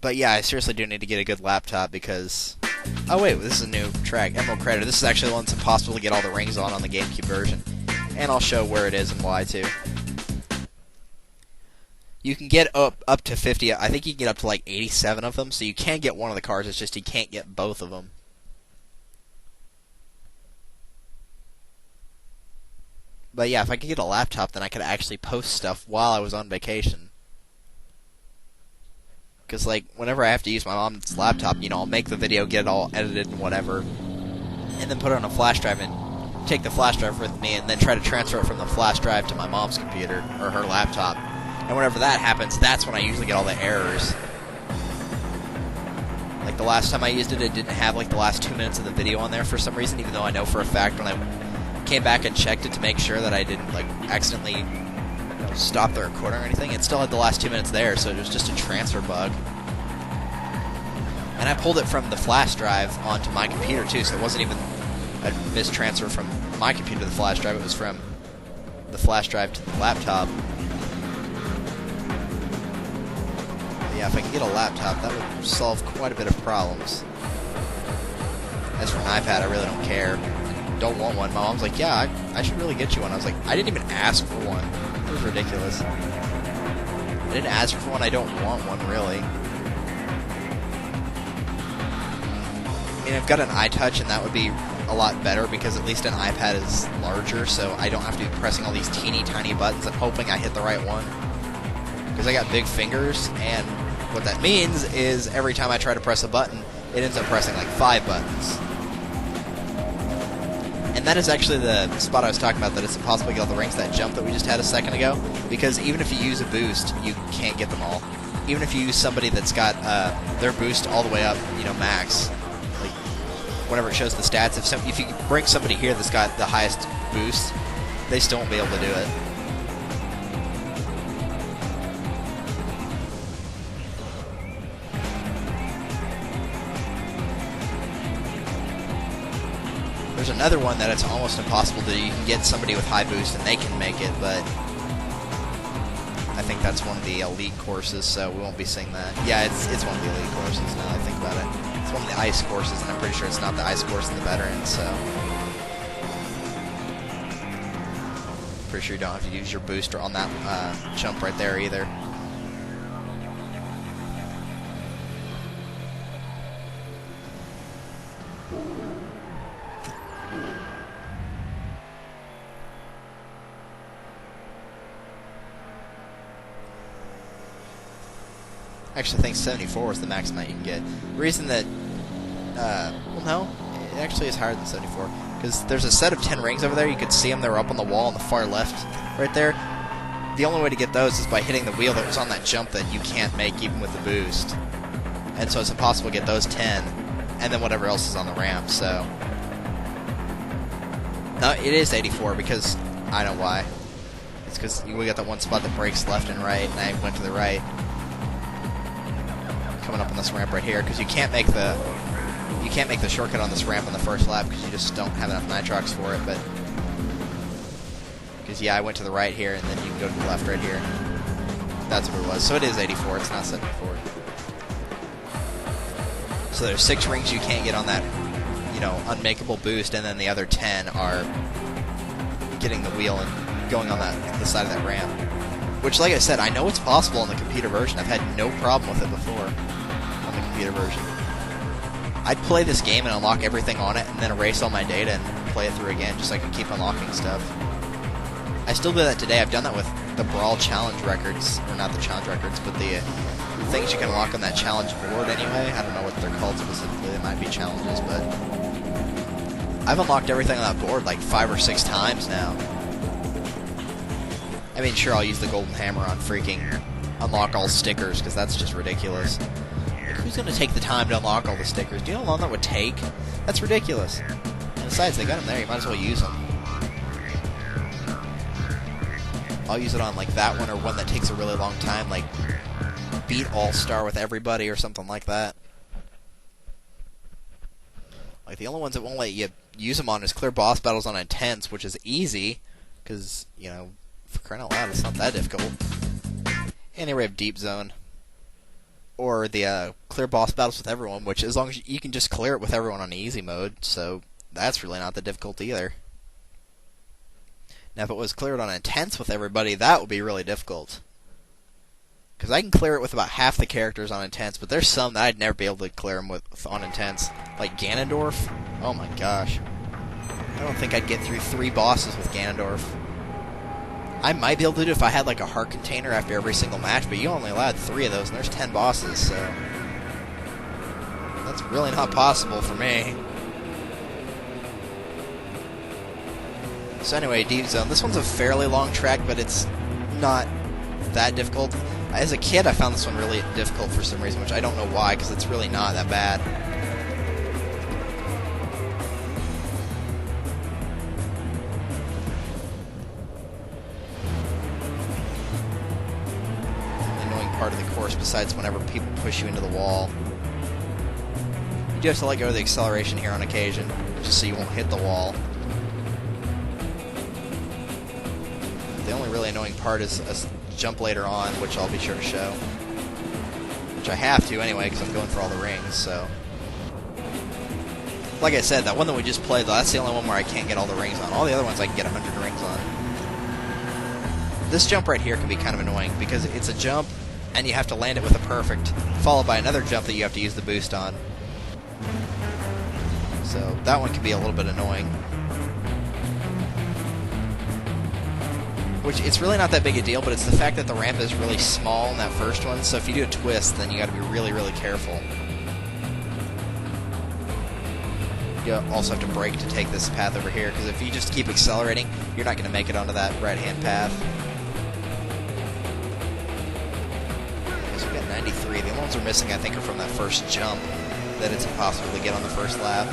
But yeah, I seriously do need to get a good laptop because... Oh wait, this is a new track, Emerald Crater. This is actually the one that's impossible to get all the rings on the GameCube version. And I'll show where it is and why, too. You can get up to 50, I think you can get up to like 87 of them, so you can get one of the cars, it's just you can't get both of them. But yeah, if I could get a laptop, then I could actually post stuff while I was on vacation. Because, like, whenever I have to use my mom's laptop, you know, I'll make the video, get it all edited and whatever, and then put it on a flash drive and take the flash drive with me and then try to transfer it from the flash drive to my mom's computer, or her laptop. And whenever that happens, that's when I usually get all the errors. Like, the last time I used it, it didn't have, like, the last 2 minutes of the video on there for some reason, even though I know for a fact when I came back and checked it to make sure that I didn't, like, accidentally stop the recording or anything, it still had the last 2 minutes there, so it was just a transfer bug. And I pulled it from the flash drive onto my computer, too, so it wasn't even a mistransfer from my computer to the flash drive, it was from the flash drive to the laptop. Yeah, if I could get a laptop, that would solve quite a bit of problems. As for an iPad, I really don't care. Don't want one. My mom's like, yeah, I should really get you one. I was like, I didn't even ask for one. It was ridiculous. I didn't ask for one. I don't want one, really. I mean, I've got an iTouch, and that would be a lot better because at least an iPad is larger, so I don't have to be pressing all these teeny tiny buttons and hoping I hit the right one. Because I got big fingers, and what that means is every time I try to press a button, it ends up pressing like 5 buttons. And that is actually the spot I was talking about, that it's impossible to get all the rings, that jump that we just had a second ago, because even if you use a boost, you can't get them all. Even if you use somebody that's got their boost all the way up, you know, max, like whenever it shows the stats, if you bring somebody here that's got the highest boost, they still won't be able to do it. There's another one that it's almost impossible to do. You can get somebody with high boost and they can make it, but I think that's one of the elite courses, so we won't be seeing that. Yeah, it's one of the elite courses now that I think about it. It's one of the ice courses, and I'm pretty sure it's not the ice course in the veterans, so pretty sure you don't have to use your booster on that jump right there either. I actually think 74 is the max amount you can get. The reason that, well, no, it actually is higher than 74, because there's a set of 10 rings over there. You could see them. They were up on the wall on the far left right there. The only way to get those is by hitting the wheel that was on that jump that you can't make even with the boost. And so it's impossible to get those 10, and then whatever else is on the ramp, so. No, it is 84, because I know why. It's because we got that one spot that breaks left and right, and I went to the right. Coming up on this ramp right here, because you can't make the shortcut on this ramp on the first lap because you just don't have enough nitrox for it. But because yeah, I went to the right here, and then you can go to the left right here. That's what it was. So it is 84. It's not 74. So there's 6 rings you can't get on that, you know, unmakeable boost, and then the other 10 are getting the wheel and going on the side of that ramp. Which, like I said, I know it's possible on the computer version. I've had no problem with it before on the computer version. I'd play this game and unlock everything on it and then erase all my data and play it through again just so I can keep unlocking stuff. I still do that today. I've done that with the Brawl challenge records, or not the challenge records, but the things you can unlock on that challenge board anyway. I don't know what they're called specifically. They might be challenges, but I've unlocked everything on that board like 5 or 6 times now. I mean, sure, I'll use the golden hammer on freaking unlock all stickers, because that's just ridiculous. Like, who's going to take the time to unlock all the stickers? Do you know how long that would take? That's ridiculous. And besides, they got them there. You might as well use them. I'll use it on, like, that one, or one that takes a really long time, like beat All-Star with everybody, or something like that. Like, the only ones that won't let you use them on is clear boss battles on Intense, which is easy, because, you know, for crying out loud, it's not that difficult. And here we have Deep Zone. or the clear boss battles with everyone, which as long as you can just clear it with everyone on easy mode, so that's really not that difficult either. Now, if it was cleared on intense with everybody, that would be really difficult. Because I can clear it with about half the characters on intense, but there's some that I'd never be able to clear them with on intense. Like Ganondorf. Oh my gosh. I don't think I'd get through 3 bosses with Ganondorf. I might be able to do it if I had like a heart container after every single match, but you only allowed 3 of those, and there's 10 bosses, so that's really not possible for me. So anyway, Deep Zone. This one's a fairly long track, but it's not that difficult. As a kid, I found this one really difficult for some reason, which I don't know why, because it's really not that bad. The annoying part of the course, besides whenever people push you into the wall. You do have to let go of the acceleration here on occasion, just so you won't hit the wall. The only really annoying part is a jump later on, which I'll be sure to show. Which I have to anyway, because I'm going for all the rings, so. Like I said, that one that we just played, though, that's the only one where I can't get all the rings on. All the other ones I can get 100 rings on. This jump right here can be kind of annoying, because it's a jump, and you have to land it with a perfect, followed by another jump that you have to use the boost on. So that one can be a little bit annoying. Which, it's really not that big a deal, but it's the fact that the ramp is really small in that first one, so if you do a twist, then you gotta be really, really careful. You also have to brake to take this path over here, because if you just keep accelerating, you're not gonna make it onto that right-hand path. So we got 93. The only ones we're missing, I think, are from that first jump, that it's impossible to get on the first lap.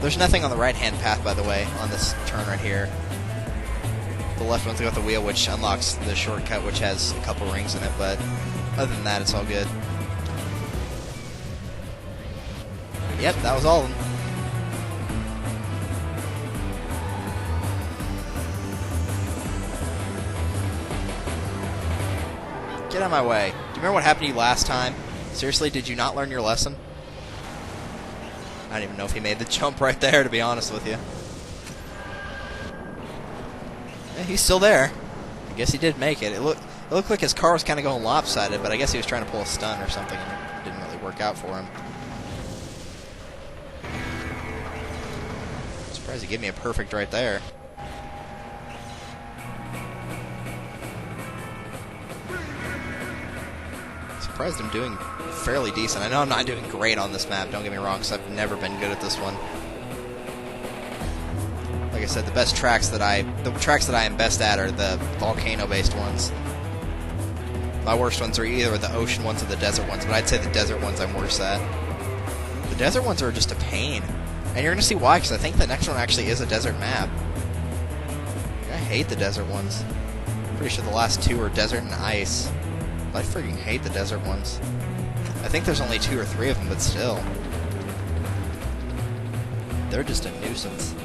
There's nothing on the right-hand path, by the way, on this turn right here. The left one's got the wheel, which unlocks the shortcut, which has a couple rings in it, but other than that, it's all good. Yep, that was all of them. Get out of my way. Do you remember what happened to you last time? Seriously, did you not learn your lesson? I don't even know if he made the jump right there, to be honest with you. Yeah, he's still there. I guess he did make it. It looked like his car was kind of going lopsided, but I guess he was trying to pull a stunt or something, and it didn't really work out for him. I'm surprised he gave me a perfect right there. Surprised I'm doing fairly decent. I know I'm not doing great on this map, don't get me wrong, because I've never been good at this one. Like I said, the tracks that I am best at are the volcano-based ones. My worst ones are either the ocean ones or the desert ones, but I'd say the desert ones I'm worse at. The desert ones are just a pain. And you're going to see why, because I think the next one actually is a desert map. I hate the desert ones. Pretty sure the last 2 are desert and ice. I freaking hate the desert ones. I think there's only 2 or 3 of them, but still. They're just a nuisance.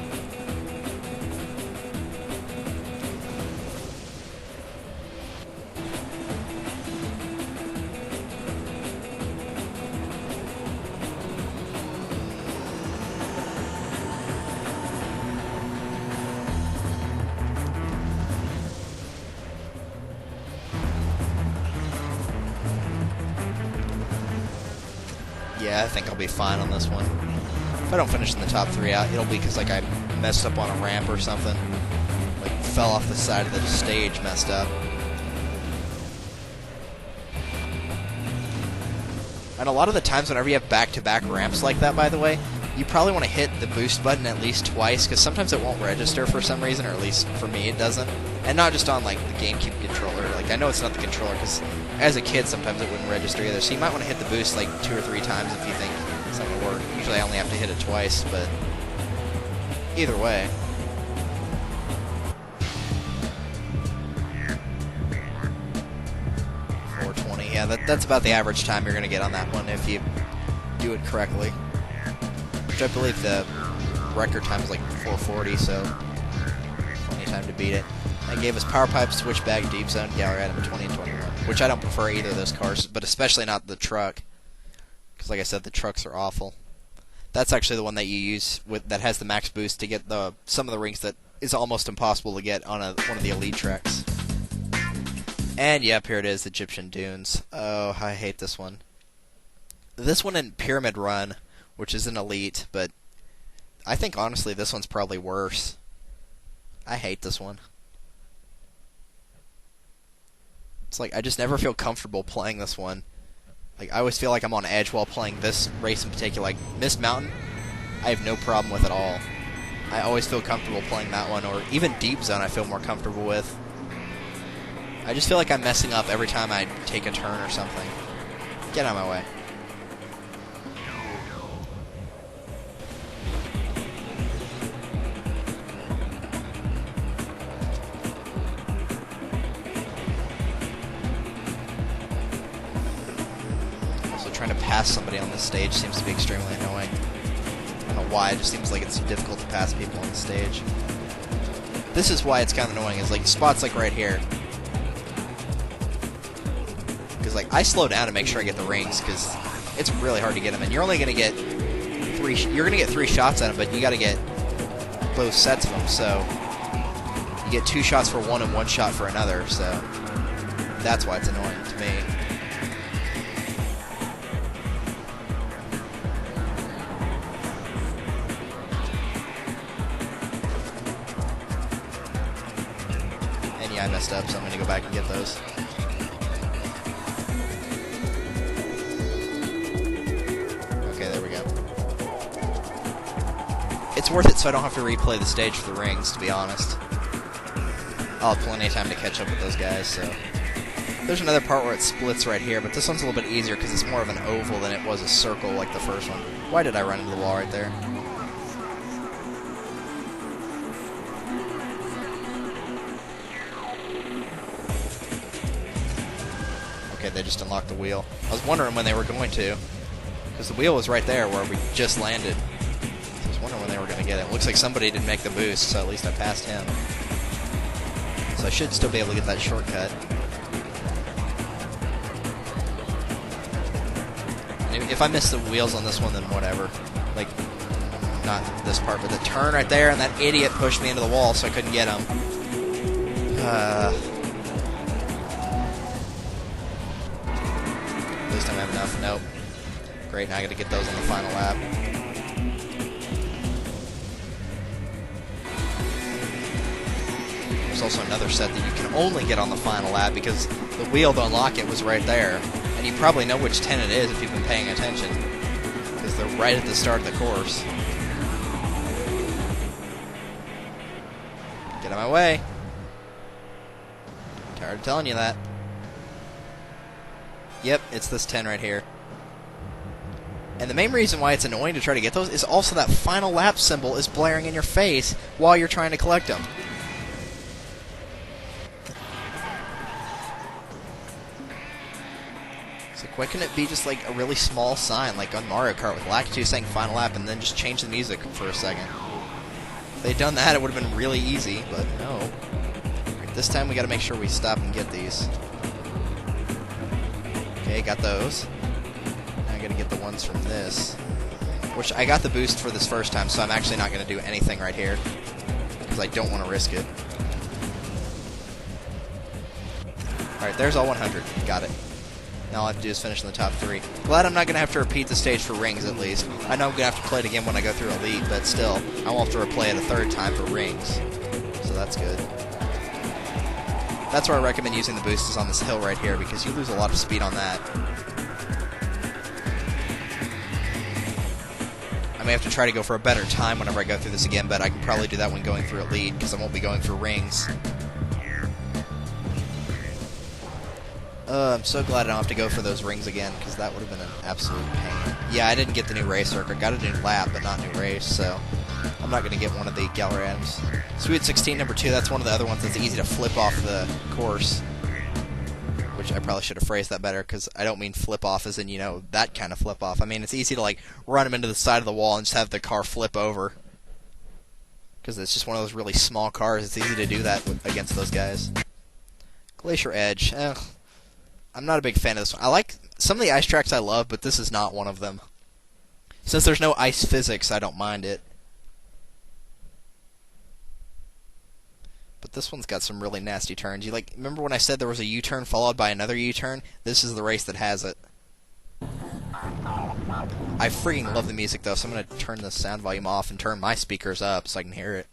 Yeah, I think I'll be fine on this one. If I don't finish in the top 3 out, it'll be because like I messed up on a ramp or something. Like fell off the side of the stage, messed up. And a lot of the times whenever you have back-to-back ramps like that, by the way, you probably want to hit the boost button at least twice, because sometimes it won't register for some reason, or at least for me it doesn't. And not just on like the GameCube controller. Like I know it's not the controller, because as a kid sometimes it wouldn't register either. So you might want to hit the boost like 2 or 3 times if you think it's not going to work. Usually I only have to hit it twice, but either way. Yeah, that's about the average time you're going to get on that one if you do it correctly. Which I believe the record time is like 440, so plenty of time to beat it. That gave us Power Pipe, Switchback, Deep Zone, Gallery Item 20 and 21, which I don't prefer either of those cars, but especially not the truck, because like I said, the trucks are awful. That's actually the one that you use that has the max boost to get some of the rings that is almost impossible to get on one of the elite tracks. And yep, here it is, Egyptian Dunes. Oh, I hate this one. This one in Pyramid Run, which is an elite, but I think honestly this one's probably worse. I hate this one. It's like I just never feel comfortable playing this one. Like I always feel like I'm on edge while playing this race in particular. Like Mist Mountain, I have no problem with at all. I always feel comfortable playing that one, or even Deep Zone I feel more comfortable with. I just feel like I'm messing up every time I take a turn or something. Get out of my way. Also trying to pass somebody on this stage seems to be extremely annoying. I don't know why, it just seems like it's difficult to pass people on the stage. This is why it's kind of annoying, is like spots like right here. Because like I slow down to make sure I get the rings, because it's really hard to get them, and you're only going to get three shots at them, but you got to get both sets of them, so you get 2 shots for one and 1 shot for another, so that's why it's annoying to me. And yeah, I messed up, so I'm going to go back and get those. It's worth it so I don't have to replay the stage for the rings, to be honest. I'll have plenty of time to catch up with those guys, so... There's another part where it splits right here, but this one's a little bit easier because it's more of an oval than it was a circle like the first one. Why did I run into the wall right there? Okay, they just unlocked the wheel. I was wondering when they were going to, because the wheel was right there where we just landed. I was wondering when they were going to get it. It looks like somebody didn't make the boost, so at least I passed him. So I should still be able to get that shortcut. And if I miss the wheels on this one, then whatever. Like, not this part, but the turn right there, and that idiot pushed me into the wall, so I couldn't get him. At least I have enough. Nope. Great, now I got to get those on the final lap. There's also another set that you can only get on the final lap because the wheel to unlock it was right there. And you probably know which 10 it is if you've been paying attention, because they're right at the start of the course. Get out of my way. Tired of telling you that. Yep, it's this 10 right here. And the main reason why it's annoying to try to get those is also that final lap symbol is blaring in your face while you're trying to collect them. It's like, why couldn't it be just like a really small sign like on Mario Kart with Lakitu saying final lap and then just change the music for a second? If they'd done that, it would have been really easy, but no. Right, this time we gotta make sure we stop and get these. Okay, got those. Now I gotta get the ones from this. Which, I got the boost for this first time, so I'm actually not gonna do anything right here. Because I don't want to risk it. Alright, there's all 100. Got it. Now all I have to do is finish in the top 3. Glad I'm not going to have to repeat the stage for rings, at least. I know I'm going to have to play it again when I go through Elite, but still, I won't have to replay it a 3rd time for rings. So that's good. That's where I recommend using the boost, is on this hill right here, because you lose a lot of speed on that. I may have to try to go for a better time whenever I go through this again, but I can probably do that when going through Elite, because I won't be going through rings. I'm so glad I don't have to go for those rings again, because that would have been an absolute pain. Yeah, I didn't get the new race circuit. Got a new lap, but not new race, so I'm not going to get one of the gallery items. Sweet 16, number 2, that's one of the other ones that's easy to flip off the course. Which I probably should have phrased that better, because I don't mean flip off as in, you know, that kind of flip off. I mean, it's easy to, like, run them into the side of the wall and just have the car flip over. because it's just one of those really small cars. It's easy to do that against those guys. Glacier Edge. I'm not a big fan of this one. I like some of the ice tracks I love, but this is not one of them. Since there's no ice physics, I don't mind it. But this one's got some really nasty turns. Remember when I said there was a U-turn followed by another U-turn? This is the race that has it. I freaking love the music, though, so I'm going to turn the sound volume off and turn my speakers up so I can hear it.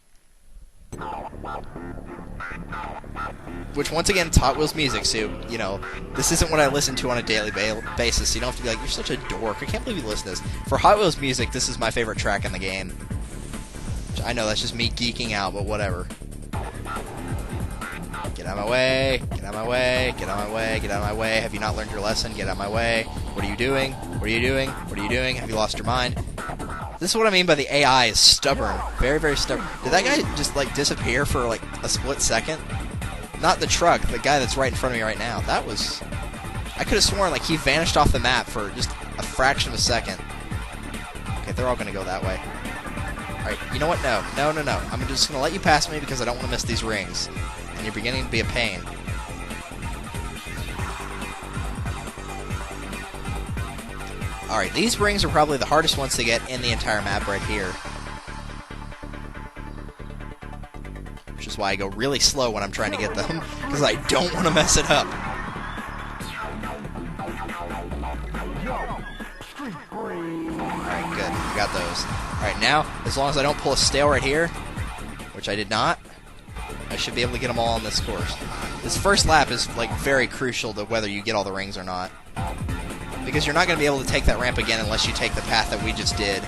Which, once again, it's Hot Wheels music, so, you know, this isn't what I listen to on a daily basis, so you don't have to be like, you're such a dork, I can't believe you listen to this. For Hot Wheels music, this is my favorite track in the game. Which I know that's just me geeking out, but whatever. Get out of my way, get out of my way, get out of my way, get out of my way. Have you not learned your lesson? Get out of my way. What are you doing? What are you doing? What are you doing? Have you lost your mind? This is what I mean by the AI is stubborn. Very, very stubborn. Did that guy just, disappear for, a split second? Not the truck, the guy that's right in front of me right now. That was... I could have sworn, he vanished off the map for just a fraction of a second. Okay, they're all going to go that way. Alright, you know what? No. No, no, no. I'm just going to let you pass me because I don't want to miss these rings. And you're beginning to be a pain. Alright, these rings are probably the hardest ones to get in the entire map right here. Which is why I go really slow when I'm trying to get them, because I don't want to mess it up. Alright, good. We got those. Alright, now, as long as I don't pull a stale right here, which I did not, I should be able to get them all on this course. This first lap is, very crucial to whether you get all the rings or not. Because you're not going to be able to take that ramp again unless you take the path that we just did.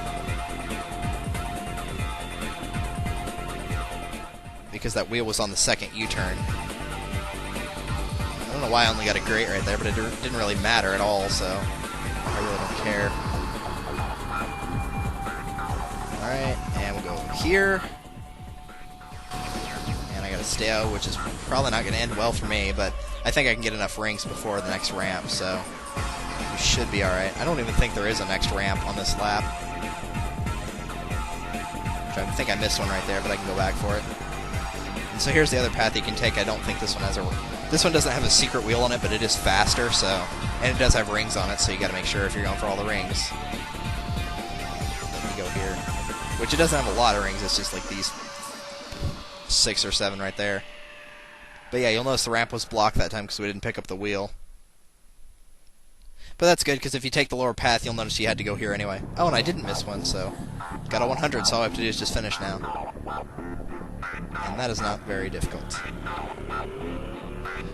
Because that wheel was on the second U-turn. I don't know why I only got a great right there, but it didn't really matter at all, so I really don't care. Alright, and we'll go here. And I got a stale, which is probably not going to end well for me, but I think I can get enough rings before the next ramp, so we should be alright. I don't even think there is a next ramp on this lap. I think I missed one right there, but I can go back for it. And so here's the other path you can take. I don't think this one has this one doesn't have a secret wheel on it, but it is faster, so, and it does have rings on it, so you gotta make sure if you're going for all the rings. Let me go here. Which it doesn't have a lot of rings, it's just these 6 or 7 right there. But yeah, you'll notice the ramp was blocked that time because we didn't pick up the wheel. But that's good, because if you take the lower path, you'll notice you had to go here anyway. Oh, and I didn't miss one, so got a 100, so all I have to do is just finish now. And that is not very difficult.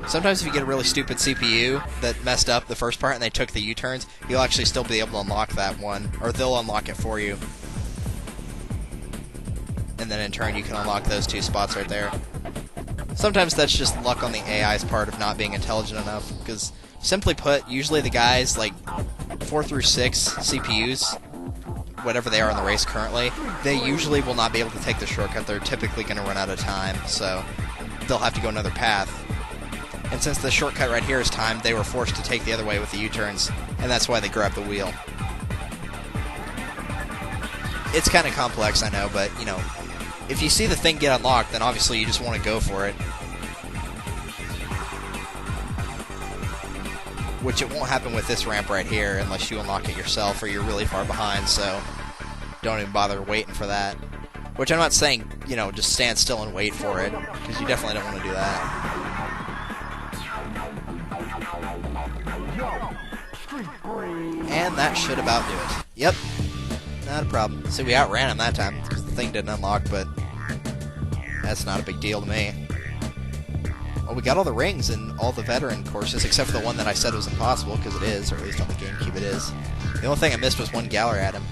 Sometimes if you get a really stupid CPU that messed up the first part and they took the U-turns, you'll actually still be able to unlock that one, or they'll unlock it for you. And then in turn you can unlock those 2 spots right there. Sometimes that's just luck on the AI's part of not being intelligent enough, because simply put, usually the guys 4 through 6 CPUs, whatever they are in the race currently, they usually will not be able to take the shortcut. They're typically going to run out of time, so they'll have to go another path. And since the shortcut right here is timed, they were forced to take the other way with the U-turns, and that's why they grabbed the wheel. It's kind of complex, I know, but, you know, if you see the thing get unlocked, then obviously you just want to go for it. Which it won't happen with this ramp right here unless you unlock it yourself or you're really far behind, so don't even bother waiting for that. Which I'm not saying, you know, just stand still and wait for it, because you definitely don't want to do that. And that should about do it. Yep, not a problem. See, we outran him that time, because the thing didn't unlock, but that's not a big deal to me. Well, we got all the rings in all the veteran courses, except for the one that I said was impossible, because it is, or at least on the GameCube it is. The only thing I missed was one Galler Atom.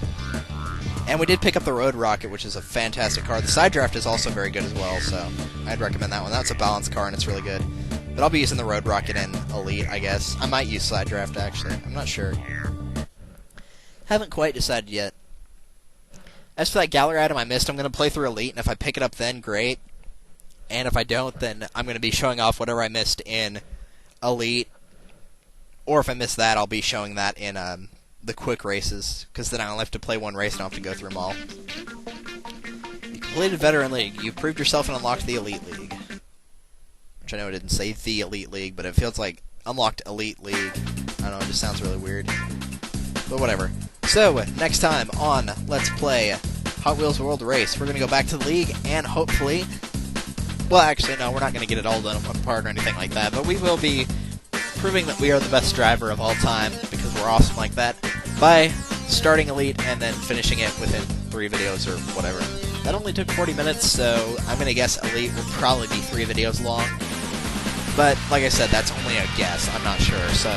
And we did pick up the Road Rocket, which is a fantastic car. The Side Draft is also very good as well, so I'd recommend that one. That's a balanced car, and it's really good. But I'll be using the Road Rocket in Elite, I guess. I might use Side Draft, actually. I'm not sure. Haven't quite decided yet. As for that Galler Atom I missed, I'm going to play through Elite, and if I pick it up then, great. And if I don't, then I'm going to be showing off whatever I missed in Elite. Or if I miss that, I'll be showing that in the quick races, because then I only have to play one race and I don't have to go through them all. You can Completed Veteran League. You've proved yourself and unlocked the Elite League. Which I know it didn't say the Elite League, but it feels like unlocked Elite League. I don't know, it just sounds really weird. But whatever. So, next time on Let's Play Hot Wheels World Race, we're going to go back to the league and hopefully... Well, actually, no, we're not going to get it all done in one part or anything like that, but we will be proving that we are the best driver of all time, because we're awesome like that, by starting Elite and then finishing it within 3 videos or whatever. That only took 40 minutes, so I'm going to guess Elite will probably be 3 videos long. But, like I said, that's only a guess. I'm not sure, so...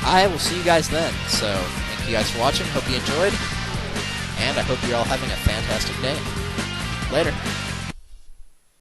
I will see you guys then. So, thank you guys for watching. Hope you enjoyed. And I hope you're all having a fantastic day. Later.